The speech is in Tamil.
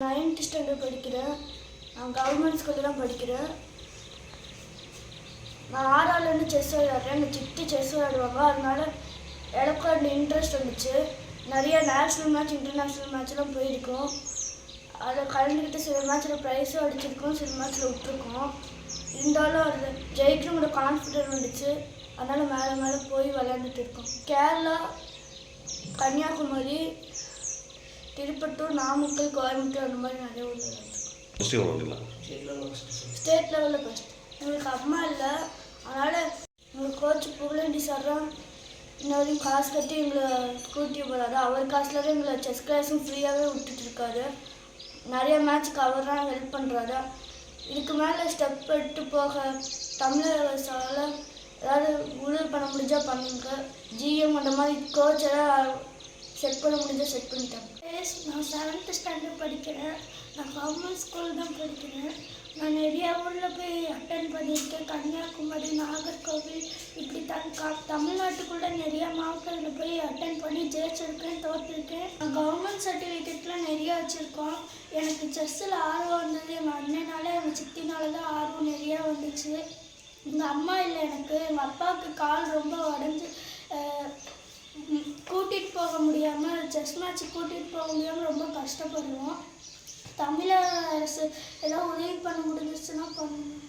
9th ஸ்டாண்டர்ட் படிக்கிறேன். நான் கவர்மெண்ட் ஸ்கூலில் தான் படிக்கிறேன். நான் 6ஆவதுலேருந்து செஸ் விளையாடுறேன். எங்கள் சித்தி செஸ் விளையாடுவாங்க. அதனால எனக்கும் அந்த இன்ட்ரெஸ்ட் வந்துச்சு. நிறைய நேஷ்னல் மேட்ச், இன்டர்நேஷ்னல் மேட்ச்லாம் போயிருக்கோம். அதில் கலந்துக்கிட்டு சில மேட்ச்சில் ப்ரைஸும் அடிச்சிருக்கோம், சில மேட்ச்சில் விட்டுருக்கோம். இருந்தாலும் அதில் ஜெயிக்கணுங்கிற கான்ஃபிடென்ட் வந்துச்சு. அதனால் மேலே மேலே போய் விளையாண்டுட்டு இருக்கோம். கேரளா, கன்னியாகுமரி, திருப்பத்தூர், நாமக்கல், கோயம்புத்தூர் அந்த மாதிரி நிறைய ஊரில் விளையாண்டுருக்கோம். ஸ்டேட் லெவலில் ஃபஸ்ட். எங்களுக்கு அம்மா இல்லை, அதனால் எங்கள் கோச் புகழேந்தி சார் தான் இன்ன வரைக்கும் காசு கட்டி எங்களை கூட்டி போகிறாரு. அவர் காசுலேயே எங்களை செஸ் கிளாஸும் ஃப்ரீயாகவே விட்டுட்டுருக்காரு. நிறைய மேட்ச்சுக்கு அவர் தான் ஹெல்ப் பண்ணுறாரு. இதுக்கு மேலே ஸ்டெப் எடுத்து போக தமிழகத்தால் ஏதாவது உதவி பண்ண முடிஞ்சால் பண்ணுங்க. ஜிஎம் அந்த மாதிரி கோச் எல்லாம் செட் பண்ண முடிஞ்சால் செட் பண்ணிட்டாங்க. நான் 7th ஸ்டாண்டர்ட் படிக்கிறேன். நான் கவர்மெண்ட் ஸ்கூல் தான் படிக்கிறேன். நான் நிறையா ஊரில் போய் அட்டன் பண்ணியிருக்கேன். கன்னியாகுமரி, நாகர்கோவில், இப்படி தமிழ்நாட்டுக்குள்ளே நிறையா மாவட்டத்தில் போய் அட்டன் பண்ணி ஜெயிச்சிருக்கேன், தோற்றிருக்கேன். நான் கவர்மெண்ட் சர்டிஃபிகேட்லாம் நிறையா வச்சுருக்கோம். எனக்கு செஸ்ஸில் ஆர்வம் வந்தது எங்கள் அண்ணனால, எங்கள் சித்தினால தான் ஆர்வம் நிறையா வந்துச்சு. எங்கள் அம்மா இல்லை எனக்கு. எங்கள் அப்பாவுக்கு கால் ரொம்ப உடஞ்சி கூட்டிகிட்டு போக முடியாமல், செஸ் மேட்ச்சு கூட்டிகிட்டு போக முடியாமல் ரொம்ப கஷ்டப்படுவோம். தமிழக அரசு எல்லாம் உதவி பண்ண முடிஞ்சிச்சுன்னா பண்ணணும்.